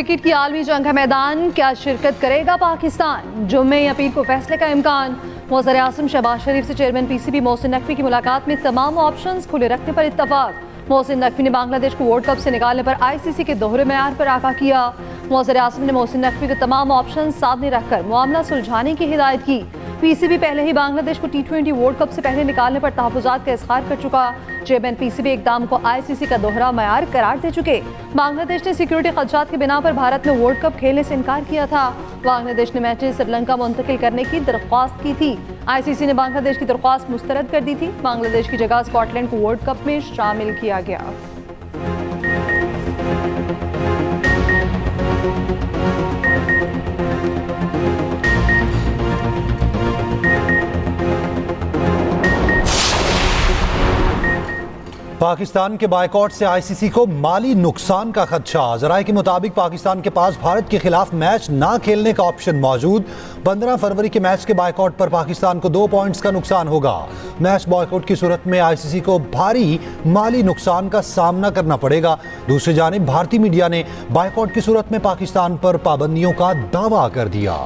Cricket की आलमी जंग का मैदान, क्या शिरकत करेगा पाकिस्तान? जुम्मे या पीर को फैसले का इम्कान। वज़ीर आज़म शहबाज शरीफ से चेयरमैन पीसीबी मोहसिन नकवी की मुलाकात में तमाम ऑप्शंस खुले रखने पर इत्तफाक। मोहसिन नकवी ने बांग्लादेश को वर्ल्ड कप से निकालने पर आईसीसी के दोहरे मेयार पर आगाह किया। वज़ीर आज़म ने मोहसिन नकवी को तमाम ऑप्शन सामने रखकर मामला सुलझाने की हिदायत की। पीसीबी पहले ही बांग्लादेश को T20 वर्ल्ड कप से पहले निकालने पर तहफ़्फ़ुज़ात का इज़हार कर चुका। चेयरमैन पीसीबी इक़दाम को आईसीसी का दोहरा मयार करार दे चुके। बांग्लादेश ने सिक्योरिटी खदशात के बिना पर भारत में वर्ल्ड कप खेलने से इनकार किया था। बांग्लादेश ने मैचेस श्रीलंका मुंतकिल करने की दरख्वास्त की थी। आईसीसी ने बांग्लादेश की दरख्वास्त मुस्तरद कर दी थी। बांग्लादेश की जगह स्कॉटलैंड को वर्ल्ड कप में शामिल किया गया। पाकिस्तान के बायकॉट से आईसीसी को माली नुकसान का खदशा। जराये के मुताबिक पाकिस्तान के पास भारत के खिलाफ मैच ना खेलने का ऑप्शन मौजूद। 15 फरवरी के मैच के बायकॉट पर पाकिस्तान को 2 पॉइंट्स का नुकसान होगा। मैच बायकॉट की सूरत में आईसीसी को भारी माली नुकसान का सामना करना पड़ेगा। दूसरी जानिब भारतीय मीडिया ने बायकॉट की सूरत में पाकिस्तान पर पाबंदियों का दावा कर दिया।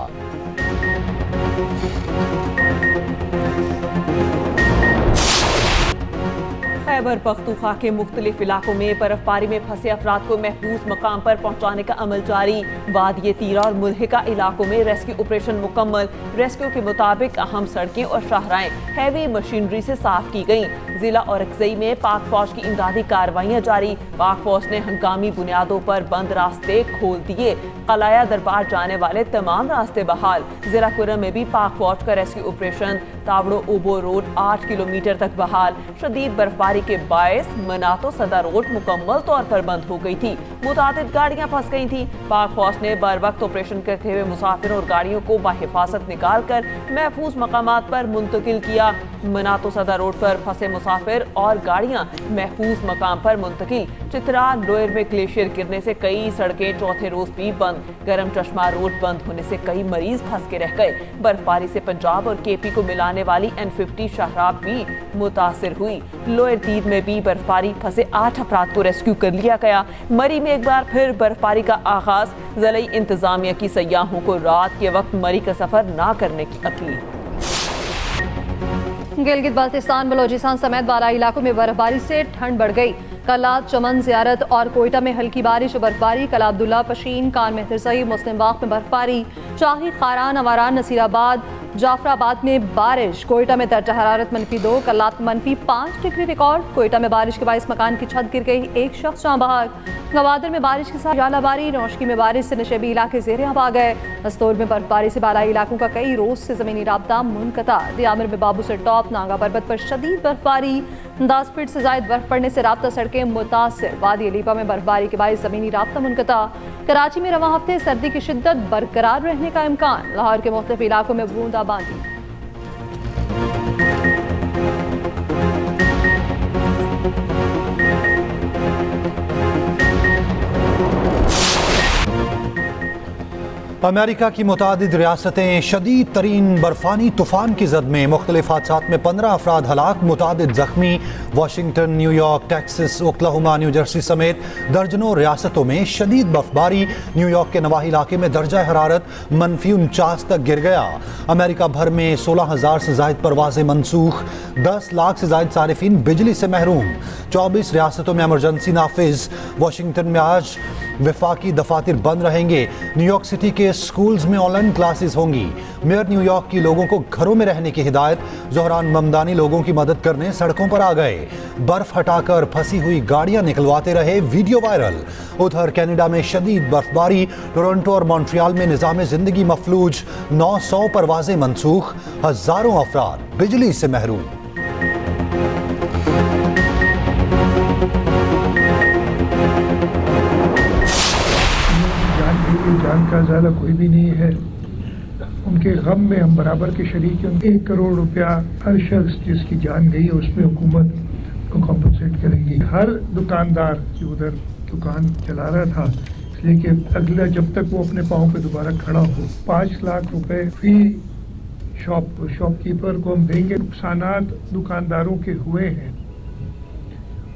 खैबर पख्तूनख्वा के मुख्तलिफ इलाकों में बर्फबारी में फंसे अफराद को महफूज मकाम पर पहुंचाने का अमल जारी। वादिये तीरा और मुल्हिका इलाकों में रेस्क्यू ऑपरेशन मुकम्मल। रेस्क्यू के मुताबिक अहम सड़कें और शाहराएं हैवी मशीनरी से साफ की गईं। जिला औरकजई में पाक फौज की इमदादी कार्रवाइयां जारी। पाक फौज ने हंगामी बुनियादों पर बंद रास्ते खोल दिए। कलाया दरबार जाने वाले तमाम रास्ते बहाल। जिला कुरम में भी पाक फौज का rescue operation. Tawdo ओबो road 8 kilometre तक बहाल। शदीद बर्फबारी के बायस मनातो सदा रोड मुकम्मल तौर पर बंद हो गई थी। मुतादिद गाड़ियां फंस गई थी। पाक फौज ने बर वक्त ऑपरेशन करते हुए मुसाफिरों और गाड़ियों को बाहिफाजत निकाल कर महफूज मकामात पर मुंतकिल किया। मनातो सदा रोड पर फंसे मुसाफिर और गाड़ियां महफूज मकाम पर मुंतकिल। चित्रा लोयर में ग्लेशियर गिरने से कई सड़कें चौथे रोज भी बंद। गरम चश्मा रोड बंद होने से कई मरीज फंस के रह गए। बर्फबारी से पंजाब और केपी को मिलाने वाली N50 शाहराब भी मुतासिर हुई। लोयर दीद में भी बर्फबारी फंसे 8 अफराद को रेस्क्यू कर लिया गया। मरी में एक बार फिर बर्फबारी का आगाज। ज़िला इंतजामिया की सयाहों को रात के वक्त मरी का सफर ना करने की अपील। गिलगित बाल्टिस्तान बलोचिस्तान समेत बालाई इलाकों में बर्फबारी से ठंड बढ़ गई। कलात, चमन, ज़ियारत और कोयटा में हल्की बारिश और बर्फबारी। कला अब्दुल्ला, पशीन, कान मेहतर सईद, मुस्लिम बाग में बर्फबारी। चाही, खारान, अवारान, नसीराबाद, जाफराबाद में बारिश। कोयटा में दर्जा हरारत -2, कलात -5 डिग्री रिकॉर्ड। कोयटा में बारिश के बायस मकान की छत गिर गई, एक शख्स जाँ बहक। गवादर में बारिश के साथ जालाबारी। नौशकी में बारिश से नशेबी इलाके ज़ेरे अब आ गए। मस्तूर में बर्फबारी से बालाई इलाकों का कई रोज से ज़मीनी राब्ता मुनक़ता। दियामिर में बाबू से टॉप, नागा पर्वत पर शदीद बर्फबारी। 10 फीट से ज़ायद बर्फ पड़ने से राब्ता सड़कें मुतासिर। वादी अलीपा में बर्फबारी के बायस ज़मीनी राब्ता मुनक़ता। कराची में रवां हफ्ते सर्दी की शिद्दत बरकरार रहने का इम्कान। लाहौर के मुख्तलिफ इलाकों में बूंदाबांदी। अमेरिका की मुतादिद रियासतें शदीद तरीन बर्फानी तूफान की जद में। मुख्तलिफ हादसात में 15 अफराद हलाक, मुतादिद जख्मी। Washington, New York, Texas, Oklahoma, new Jersey समेत दर्जनों रियासतों में शदीद बर्फबारी। न्यूयॉर्क के नवाही इलाके में दर्जा हरारत -49 तक गिर गया। अमेरिका भर में 16,000 से ज़ायद परवाजें मनसूख। 10 लाख से ज़ायद सारिफिन बिजली से महरूम। 24 रियासतों में एमरजेंसी नाफिज। वाशिंगटन में आज वफाकी दफातर बंद रहेंगे। न्यूयॉर्क सिटी के स्कूल्स में ऑनलाइन क्लासेस होंगी। मेयर न्यूयॉर्क की लोगों को घरों में रहने की हिदायत। ज़ोहरान ममदानी लोगों की मदद करने सड़कों पर आ गए। बर्फ हटाकर फंसी हुई गाड़ियां निकलवाते रहे, वीडियो वायरल। उधर कनाडा में शदीद बर्फबारी। टोरंटो और मॉन्ट्रियल में निज़ाम ज़िंदगी मफलूज। 900 परवाजें मनसूख। हज़ारों अफराद बिजली से महरूम। जान का ज़्यादा कोई भी नहीं है। उनके गम में हम बराबर के शरीक हैं। 1 करोड़ रुपया हर शख्स जिसकी जान गई है उसमें हुकूमत को कॉम्पनसेट करेगी। हर दुकानदार जो उधर दुकान चला रहा था, इसलिए कि अगला जब तक वो अपने पाँव पे दोबारा खड़ा हो, 5 लाख रुपए फी शॉपकीपर को हम देंगे। नुकसानात दुकानदारों के हुए हैं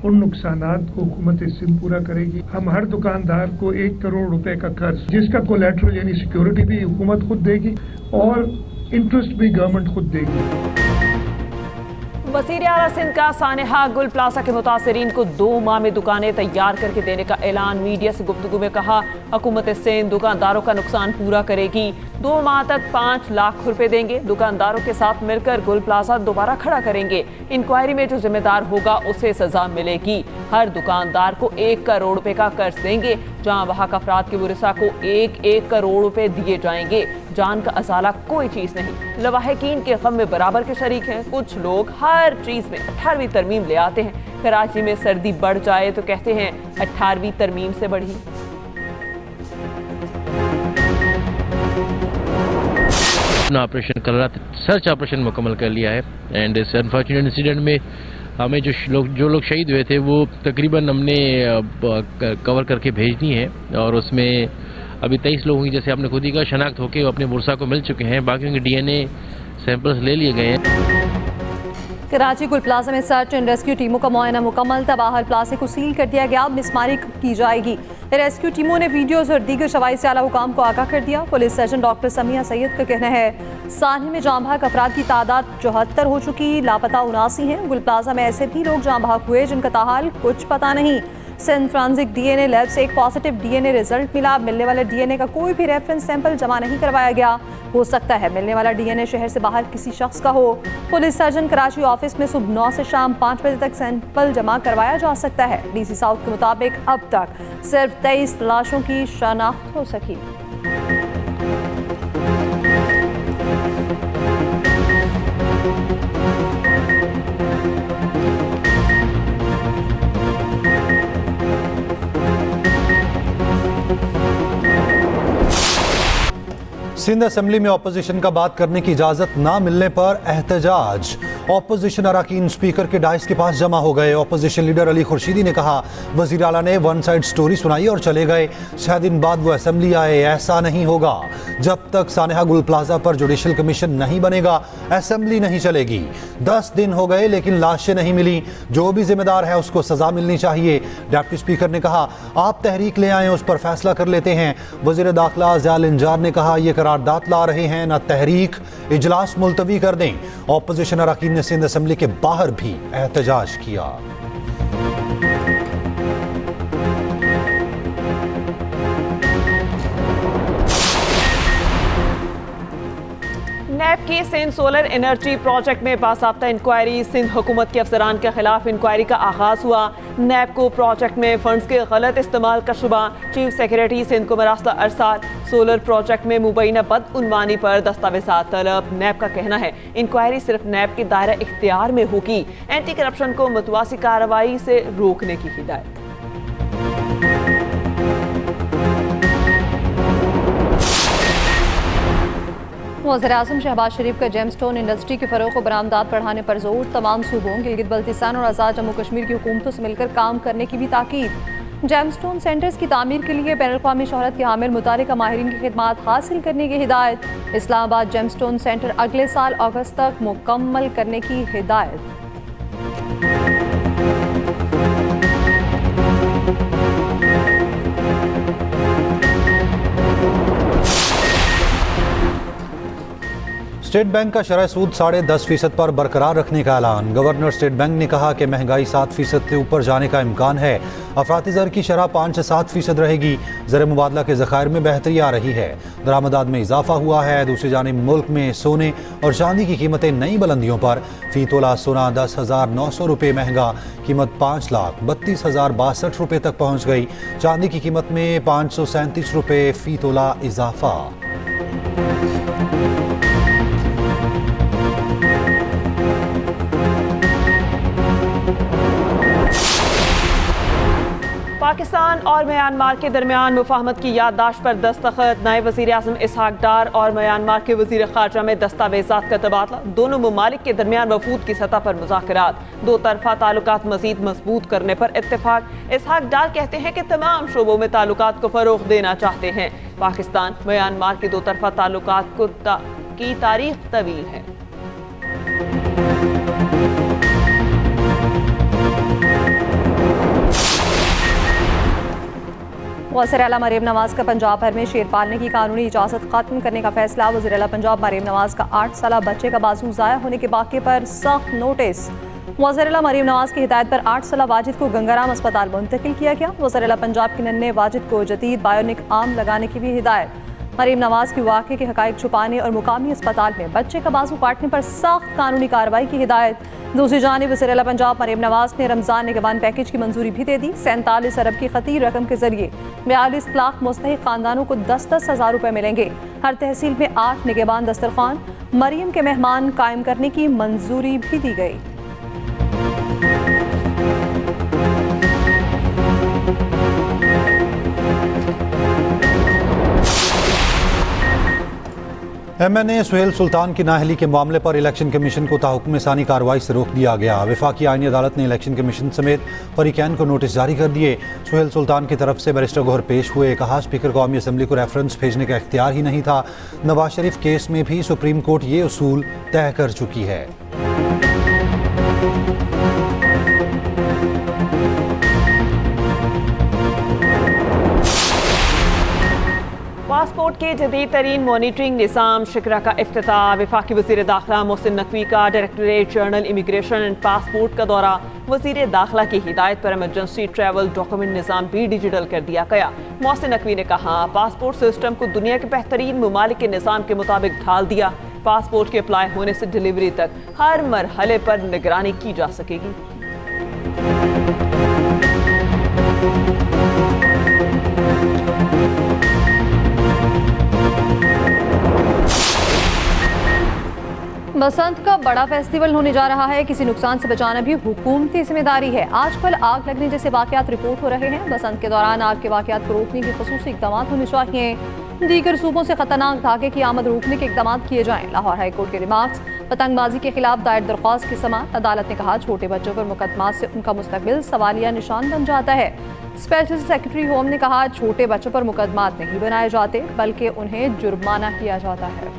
उन नुकसानात को हुकूमत सिंध पूरा करेगी। हम हर दुकानदार को 1 करोड़ रुपए का कर्ज, जिसका कोलैटरल यानी सिक्योरिटी भी हुकूमत खुद देगी और इंटरेस्ट भी गवर्नमेंट खुद देगी। वज़ीर आला सिंध का सानेहा गुल प्लाजा के मुतासरीन को 2 माह में दुकानें तैयार करके देने का ऐलान। मीडिया से गुफ्तगू में कहा, हुकूमत सिंध दुकानदारों का नुकसान पूरा करेगी। 2 माह तक 5 लाख रुपए देंगे। दुकानदारों के साथ मिलकर गुल प्लाजा दोबारा खड़ा करेंगे। इंक्वायरी में जो जिम्मेदार होगा उसे सजा मिलेगी। हर दुकानदार को 1 करोड़ रुपए का कर्ज देंगे। जहां वहां अफराद के वरिसा को 1 करोड़ रुपए दिए जाएंगे। जान का असाला कोई चीज नहीं। लवाहिकीन के गम में बराबर के शरीक हैं। कुछ लोग हर चीज में 18वीं तरमीम ले आते हैं। कराची में सर्दी बढ़ जाए तो कहते हैं 18वीं तरमीम से बढ़ी। ऑपरेशन कल रात सर्च ऑपरेशन मुकम्मल कर लिया है एंड इस अनफॉर्चुनेट इंसिडेंट में हमें जो लोग शहीद हुए थे वो तकरीबन हमने कवर करके भेजनी है और उसमें अभी 23 लोगों की, जैसे आपने खुद ही कहा, शनाख्त होकर अपने मुर्सा को मिल चुके हैं। बाकी के डीएनए सैंपल्स ले लिए गए हैं। कराची गुल प्लाजा में सर्च एंड रेस्क्यू टीमों का मुआयना मुकम्मल था। बाहर प्लाजे को सील कर दिया गया। मिसमारी की जाएगी। रेस्क्यू टीमों ने वीडियोज और दीगर शवाई से आला हुकाम को आगाह कर दिया। Police surgeon doctor Samiya Syed का कहना है, सान्हे में जाँ भाग अफराद की तादाद 74 हो चुकी, लापता 79 हैं। गुल प्लाजा में ऐसे भी लोग जाँ भाग हुए जिनका ताहाल कुछ पता नहीं। सिंध फॉरेंसिक डीएनए लैब से एक पॉजिटिव डीएनए रिजल्ट मिला। मिलने वाले डीएनए का कोई भी रेफरेंस सैंपल जमा नहीं करवाया गया। हो सकता है मिलने वाला डीएनए शहर से बाहर किसी शख्स का हो। पुलिस सर्जन कराची ऑफिस में सुबह 9 से शाम 5 बजे तक सैंपल जमा करवाया जा सकता है। डीसी साउथ के मुताबिक अब तक सिर्फ 23 लाशों की शनाख्त हो सकी। सिंध असेंबली में ऑपोजिशन का बात करने की इजाजत ना मिलने पर एहतजाज। ऑपोजिशन अरकान स्पीकर के डाइस के पास जमा हो गए। ऑपोजिशन लीडर अली खुर्शीदी ने कहा, वजीर आला ने वन साइड स्टोरी सुनाई और चले गए। 6 दिन बाद वो असेंबली आए। ऐसा नहीं होगा। जब तक सानेहा गुल प्लाजा पर जुडिशल कमीशन नहीं बनेगा असेंबली नहीं चलेगी। 10 दिन हो गए लेकिन लाशें नहीं मिली। जो भी जिम्मेदार है उसको सजा मिलनी चाहिए। डिप्टी स्पीकर ने कहा, आप तहरीक ले आए, उस पर फैसला कर लेते हैं। वजीर दाखिला ज़ियाल इंजार ने कहा, यह करारदाद ला रहे हैं न तहरीक, इजलास मुलतवी कर दें। ऑपोजिशन अरकान ने सिंध असेंबली के बाहर भी एहतजाज किया। नैब की सिंध सोलर एनर्जी प्रोजेक्ट में बासाब्ता इंक्वायरी। सिंध हुकूमत के अफसरान के खिलाफ इंक्वायरी का आगाज हुआ। नैब को प्रोजेक्ट में फंड्स के गलत इस्तेमाल का शुबा। चीफ सेक्रेटरी सिंध को मरासला अरसाल। सोलर प्रोजेक्ट में मुबैना बदउनवानी पर दस्तावेजात तलब। नैब का कहना है इंक्वायरी सिर्फ नैब के दायरा इख्तियार में होगी। एंटी करप्शन को मुतवासी कार्रवाई से रोकने की हिदायत। वज़ीर-ए-आज़म शहबाज शरीफ का जेमस्टोन इंडस्ट्री के फ़रोग़ को बरामदात बढ़ाने पर जोर। तमाम सूबों गिलगित बल्तिस्तान और आज़ाद जम्मू कश्मीर की हुकूमतों से मिलकर काम करने की भी ताकीद। जेमस्टोन सेंटर्स की तामीर के लिए बैनुल-अक़वामी शोहरत के हामिल मुतालिका माहिरीन की खिदमात हासिल करने की हिदायत। इस्लामाबाद जेमस्टोन सेंटर अगले साल अगस्त तक मुकम्मल करने की हिदायत। स्टेट बैंक का शरह सूद 10.5% पर बरकरार रखने का ऐलान। गवर्नर स्टेट बैंक ने कहा कि महंगाई 7% से ऊपर जाने का इम्कान है। अफराती ज़र की शरह 5 से 7% रहेगी। ज़र मुबादला के ज़खायर में बेहतरी आ रही है। दरामदात में इजाफा हुआ है। दूसरी जानिब मुल्क में सोने और चांदी की कीमतें नई बुलंदियों पर। फ़ी तोला सोना 10,900 रुपये महंगा, कीमत 5,32,062 रुपये तक पहुँच गई। चांदी की कीमत में 537 रुपये फ़ी तोला इजाफा। पाकिस्तान और म्यांमार के दरमियान मुफाहमत की याददाश्त पर दस्तखत। नए वज़ीर आज़म इसहाक डार और म्यांमार के वज़ीर ख़ारजा में दस्तावेज़ात का तबादला। दोनों ममालिक के दरमियान वफूद की सतह पर मुज़ाकरात। 2 तरफ़ा ताल्लुकात मज़ीद मजबूत करने पर इत्तेफाक। इसहाक डार कहते हैं कि तमाम शोबों में ताल्लुकात को फ़रोग़ देना चाहते हैं। पाकिस्तान म्यांमार के 2 तरफ़ा ताल्लुकात की तारीख़ तवील है। वज़ीर आला मरीम नवाज का पंजाब भर में शेर पालने की कानूनी इजाज़त खत्म करने का फैसला। वज़ीर आला पंजाब मरीम नवाज का 8 साला बच्चे का बाजू ज़ाया होने के वाक़े पर सख्त नोटिस। वज़ीर आला मरीम नवाज की हिदायत पर 8 साला वाजिद को गंगाराम अस्पताल मुंतकिल किया गया। वज़ीर आला पंजाब के नन्हे वाजिद को जदीद बायोनिक आर्म लगाने की भी हिदायत। मरीम नवाज की वाक़े के हक़ाइक़ छुपाने और मुकामी अस्पताल में बच्चे का बाजू काटने पर सख्त कानूनी कार्रवाई की हिदायत। दूसरी जानिब वज़ीर आला पंजाब मरीम नवाज ने रमज़ान निगहबान पैकेज की मंजूरी भी दे दी। 47 अरब की खतीर रकम के जरिए 42 लाख मुस्तहिक़ ख़ानदानों को 10-10 हज़ार रुपये मिलेंगे। हर तहसील में 8 निगहबान दस्तरखान मरीम के मेहमान कायम करने की मंजूरी भी दी गई। MNA सुहेल सुल्तान की नाअहली के मामले पर इलेक्शन कमीशन को ताहुक्म सानी कार्रवाई से रोक दिया गया। वफाकी आईनी अदालत ने इलेक्शन कमीशन समेत फरीकैन को नोटिस जारी कर दिए। सुहेल सुल्तान की तरफ से बैरिस्टर गौहर पेश हुए। कहा स्पीकर कौमी असम्बली को रेफरेंस भेजने का इख्तियार ही नहीं था। नवाज शरीफ केस में भी सुप्रीम कोर्ट ये उसूल तय कर चुकी है। पासपोर्ट के जदीद तरीन मॉनिटरिंग निज़ाम शिकरा का इफ्तिताह। वफाकी वज़ीर दाखिला मोहसिन नकवी का directorate general immigration and passport का दौरा। वज़ीर दाखिला की हिदायत पर एमरजेंसी ट्रैवल डॉक्यूमेंट निज़ाम भी डिजिटल कर दिया गया। मोहसिन नकवी ने कहा पासपोर्ट सिस्टम को दुनिया के बेहतरीन ममालिक के निज़ाम के मुताबिक ढाल दिया। पासपोर्ट के अप्लाई होने से डिलीवरी तक हर मरहले पर निगरानी की जा सकेगी। बसंत का बड़ा फेस्टिवल होने जा रहा है। किसी नुकसान से बचाना भी हुकूमती जिम्मेदारी है। आजकल आग लगने जैसे वाकयात रिपोर्ट हो रहे हैं। बसंत के दौरान आग के वाकयात को रोकने के खुसूसी इक़दाम होने चाहिए। दीगर सूबों से खतरनाक धागे की आमद रोकने के इक़दाम किए जाएं। लाहौर हाई कोर्ट के रिमार्क्स। पतंगबाजी के खिलाफ दायर दरख्वास्त की समाअत। अदालत ने कहा छोटे बच्चों पर मुकदमात से उनका मुस्तकबिल सवालिया निशान बन जाता है। स्पेशल सेक्रेटरी होम ने कहा छोटे बच्चों पर मुकदमात नहीं बनाए जाते बल्कि उन्हें जुर्माना किया जाता है।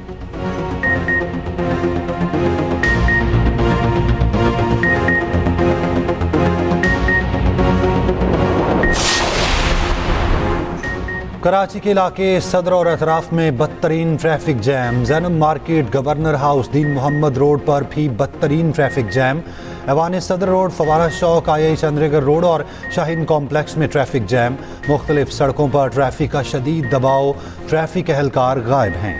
कराची के इलाके सदर और अतराफ में बदतरीन traffic jam. Zainab market, governor house, Deen Mohammad road पर भी बदतरीन ट्रैफिक जैम। ऐवान सदर रोड, फवारा चौक, आई चंद्रनगर रोड और शाहीन कॉम्प्लेक्स में ट्रैफिक जैम। मुख्तलिफ सड़कों पर ट्रैफिक का शदीद दबाव। ट्रैफिक एहलकार गायब हैं।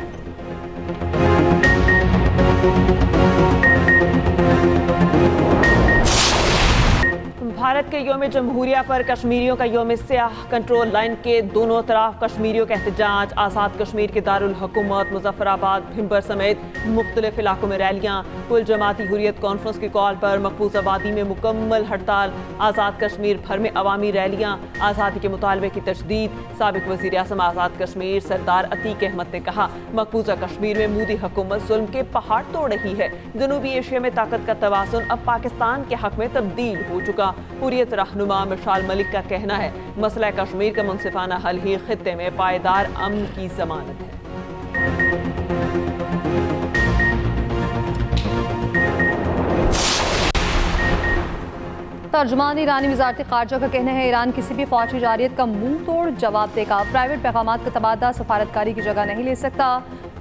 भारत के योम जमहूरिया पर कश्मीरियों का योम सियाह। कंट्रोल लाइन के दोनों तरफ कश्मीरियों का एहतजाज। आज़ाद कश्मीर के दारुल हुकूमत मुजफ्फराबाद, भिंबर समेत मुख्तलिफ इलाकों में रैलियाँ। कुल जमाती हुर्रियत कॉन्फ्रेंस की कॉल पर मकबूज आबादी में मुकम्मल हड़ताल। आज़ाद कश्मीर भर में अवामी रैलियाँ। आज़ादी के मुतालबे की तजदीद। साबिक वज़ीर आज़म आज़ाद कश्मीर सरदार अतीक अहमद ने कहा मकबूजा कश्मीर में मोदी हुकूमत जुल्म के पहाड़ तोड़ रही है। जनूबी एशिया में ताकत का तवाज़ुन अब पाकिस्तान के हक में तब्दील हो चुका। हुर्रियत रहनुमा मिशाल मलिक का कहना है मसला कश्मीर का मुनसिफाना हल ही खित्ते में पायदार अमन की जमानत है। तर्जुमान ईरानी वज़ारत ख़ारजा का कहना है ईरान किसी भी फौजी जारियत का मुंह तोड़ जवाब देगा। प्राइवेट पैगामात का तबादला सफारतकारी की जगह नहीं ले सकता।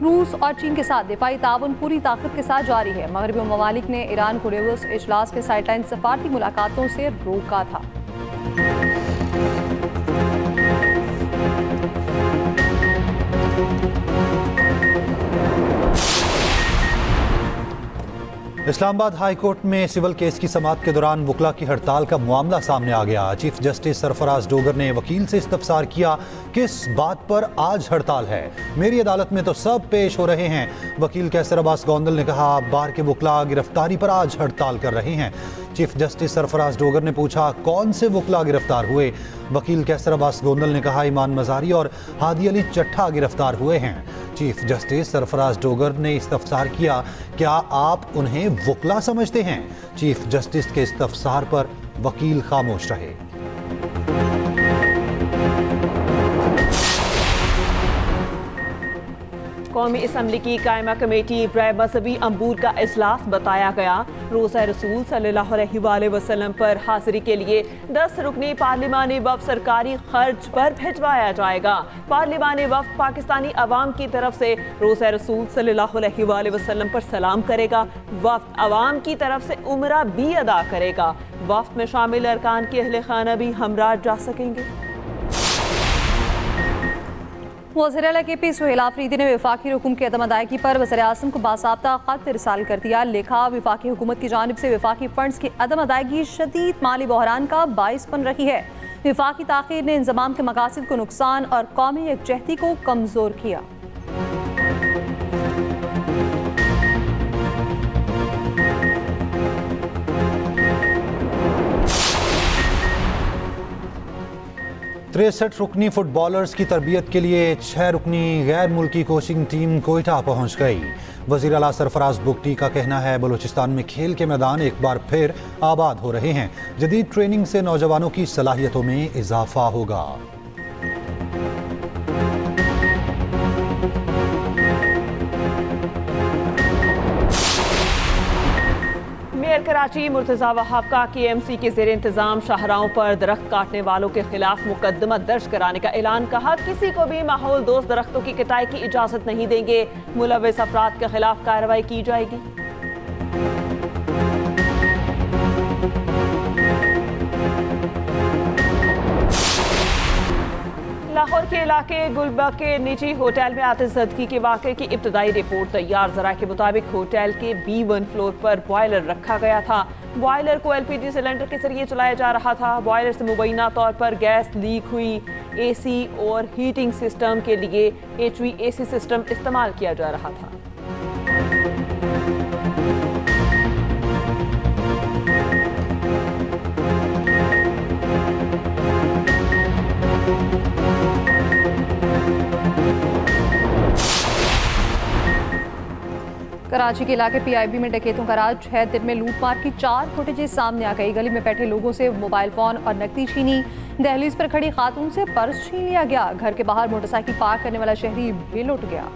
रूस और चीन के साथ दिफाई ताउन पूरी ताकत के साथ जारी है। मगरबी ममालिक ने ईरान को डेवोस इजलास में साइडलाइन सफारती मुलाकातों से रोका था। इस्लामाबाद हाई कोर्ट में सिविल केस की समाअत के दौरान वकला की हड़ताल का मामला सामने आ गया। चीफ जस्टिस सरफराज डोगर ने वकील से इस्तफसार किया किस बात पर आज हड़ताल है। मेरी अदालत में तो सब पेश हो रहे हैं। वकील कैसर अब्बास गोंदल ने कहा बार के वकला गिरफ्तारी पर आज हड़ताल कर रहे हैं। चीफ जस्टिस सरफराज डोगर ने पूछा कौन से वकला गिरफ्तार हुए। वकील कैसर अब्बास गोंदल ने कहा ईमान मजारी और हादी अली चट्ठा गिरफ्तार हुए हैं। चीफ जस्टिस सरफराज डोगर ने इस्तफसार किया क्या आप उन्हें वकला समझते हैं। चीफ जस्टिस के इस्तफसार पर वकील खामोश रहे। कौमी असम्बली की कायमा कमेटी बराए मजहबी अम्बूर का इजलास बताया गया। रोज़ा रसूल सल्लल्लाहु अलैहि वसल्लम पर हाजिरी के लिए 10 रुकनी पार्लिमानी वफ़द सरकारी खर्च पर भिजवाया जाएगा। पार्लिमानी वफ़द पाकिस्तानी अवाम की तरफ से रोज़ा रसूल सल्लल्लाहु अलैहि वसल्लम पर सलाम करेगा। वफ़द अवाम की तरफ से उम्रा भी अदा करेगा। वफ़द में शामिल अरकान के अहले खाना भी हमरा जा सकेंगे। वज़ीर-ए-आला KP सुहेल आफरीदी ने वफाकी हुकूम की अदम अदायगी पर वज़ीर-ए-आज़म को बासाब्ता ख़त इरसाल कर दिया। लिखा, वफाकी हुकूमत की जानिब से वफाकी फ़ंड्स की अदम अदायगी शदीद माली बहरान का बाइस बन रही है। वफाकी ताख़ीर ने इंज़माम के मकासद को नुकसान और कौमी यकजहती को कमज़ोर किया। तिरसठ रुकनी फुटबॉलर्स की तरबियत के लिए 6 रुकनी गैर मुल्की कोचिंग टीम कोयटा पहुंच गई। वज़ीर आला सरफराज बुगटी का कहना है, बलूचिस्तान में खेल के मैदान एक बार फिर आबाद हो रहे हैं। जदीद ट्रेनिंग से नौजवानों की सलाहियतों में इजाफा होगा। मेयर कराची मुर्तज़ा वहाब का KMC के ज़ेर इंतज़ाम शाहराहों पर दरख्त काटने वालों के खिलाफ मुकदमा दर्ज कराने का ऐलान। कहा, किसी को भी माहौल दोस्त दरख्तों की कटाई की इजाज़त नहीं देंगे। मुलव्विस अफराद के खिलाफ कार्रवाई की जाएगी। लाहौर के इलाके गुलबर्ग के निजी होटल में आतिशज़दगी के वाक़े की इब्तदाई रिपोर्ट तैयार। ज़राए के मुताबिक होटल के B1 फ्लोर पर बॉयलर रखा गया था। बॉयलर को LPG सिलेंडर के जरिए चलाया जा रहा था। बॉयलर से मुबैना तौर पर गैस लीक हुई। AC और हीटिंग सिस्टम के लिए HVAC सिस्टम इस्तेमाल किया जा रहा था। कराची के इलाके PIB में डकैतों का राज। 6 दिन में लूटमार की 4 फुटेजेस सामने आ गई। गली में बैठे लोगों से मोबाइल फोन और नकदी छीनी। दहलीज पर खड़ी खातून से पर्स छीन लिया गया। घर के बाहर मोटरसाइकिल पार्क करने वाला शहरी भी लुट गया।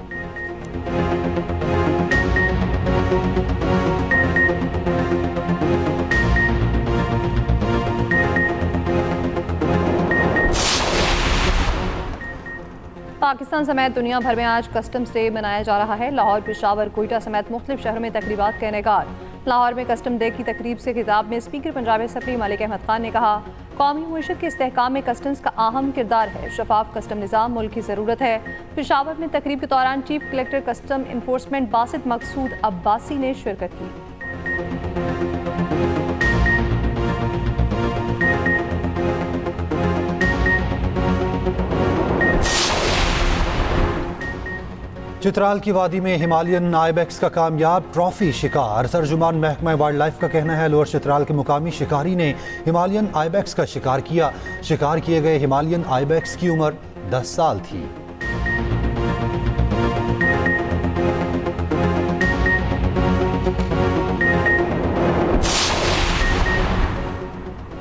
पाकिस्तान समेत दुनिया भर में आज कस्टम्स डे मनाया जा रहा है। लाहौर, पेशावर, कोयटा समेत मुख्तलिफ शहरों में तकरीबात का इनेकार। लाहौर में कस्टम डे की तकरीब से खिताब में स्पीकर पंजाब असम्बली मलिक अहमद खान ने कहा, कौमी मईशत के इस्तेहकाम में कस्टम्स का अहम किरदार है। शफाफ कस्टम निज़ाम मुल्क की ज़रूरत है। पेशावर में तकरीब के दौरान chief collector custom enforcement Basit Maqsood Abbasi ने शिरकत की। चित्राल की वादी में हिमालयन आइबेक्स का कामयाब ट्रॉफी शिकार। तर्जुमान महकमा वाइल्ड लाइफ का कहना है, लोअर चित्राल के मुकामी शिकारी ने हिमालयन आइबेक्स का शिकार किया। शिकार किए गए हिमालयन आइबेक्स की उम्र 10 साल थी।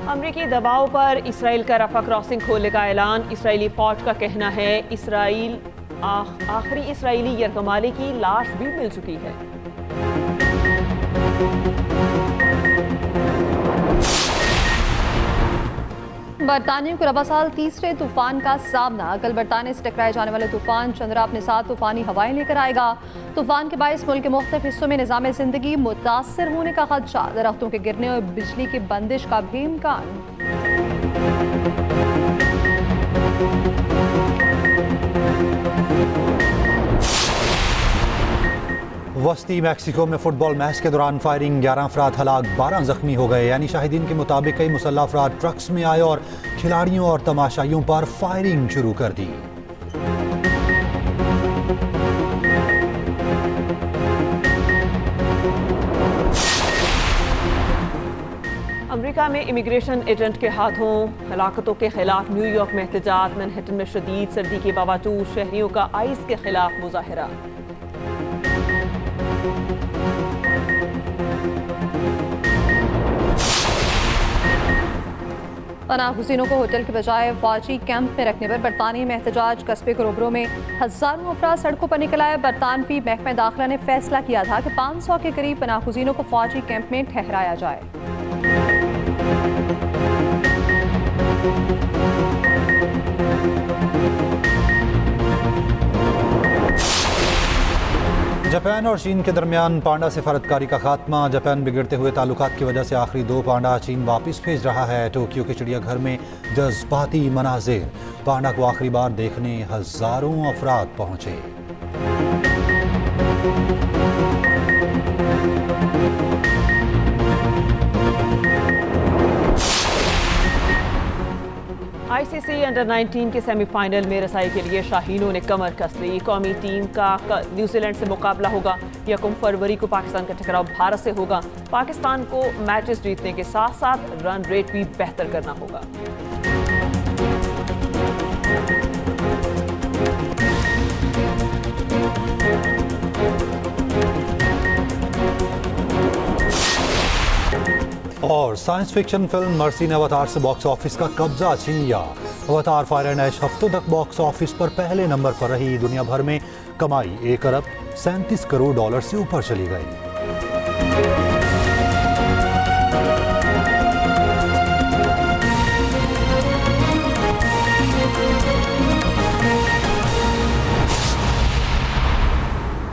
अमरीकी दबाव पर इसराइल का रफा क्रॉसिंग खोलने का ऐलान। इसराइली फौज का कहना है, इसराइल आखिरी इसराइली यरगमाली की लाश भी मिल चुकी है। बरतानिया को रबा साल तीसरे तूफान का सामना। कल बरतानिया से टकराए जाने वाले तूफान चंद्रा अपने साथ तूफानी हवाएं लेकर आएगा। तूफान के बायस मुल्क के मुख्तलिफ हिस्सों में निज़ाम ज़िंदगी मुतासर होने का खदशा। दरख्तों के गिरने और बिजली की बंदिश का भी इम्कान। वस्ती मैक्सिको में फुटबॉल मैच के दौरान फायरिंग, 11 अफराद हलाक, 12 जख्मी हो गए। यानी शाहिदीन के मुताबिक कई मुसल्लह अफराद ट्रक्स में आए और खिलाड़ियों और तमाशाइयों पर फायरिंग शुरू कर दी। अमेरिका में इमिग्रेशन एजेंट के हाथों हलाकतों के खिलाफ न्यूयॉर्क में एहतजाज। मैनहट्टन में शदीद सर्दी के बावजूद शहरियों का आइस के खिलाफ मुजाहरा। पनाहगज़ीनों को होटल के बजाय फौजी कैंप में रखने पर बरतानिया में एहतजाज। कस्बे कोरोबरो में हज़ारों अफराद सड़कों पर निकल आए। बरतानवी महकमा दाखिला ने फैसला किया था कि 500 के करीब पनाहगज़ीनों को फौजी कैंप में ठहराया जाए। जापान और चीन के दरमियान पांडा सफारतकारी का खात्मा। जापान बिगड़ते हुए ताल्लुकात की वजह से आखिरी 2 पांडा चीन वापस भेज रहा है। टोक्यो के चिड़ियाघर में जज्बाती मनाजिर। पांडा को आखिरी बार देखने हजारों अफराद पहुंचे। आईसीसी अंडर 19 के सेमीफाइनल में रसाई के लिए शाहीनों ने कमर कस ली। कौमी टीम का न्यूजीलैंड से मुकाबला होगा। 1 फरवरी को पाकिस्तान का टकराव भारत से होगा। पाकिस्तान को मैचेस जीतने के साथ साथ रन रेट भी बेहतर करना होगा। और साइंस फिक्शन फिल्म मर्सी ने अवतार से बॉक्स ऑफिस का कब्जा छीन लिया। अवतार फायर एंड ऐश हफ्तों तक बॉक्स ऑफिस पर पहले नंबर पर रही। दुनिया भर में कमाई $1 अरब 37 करोड़ से ऊपर चली गई।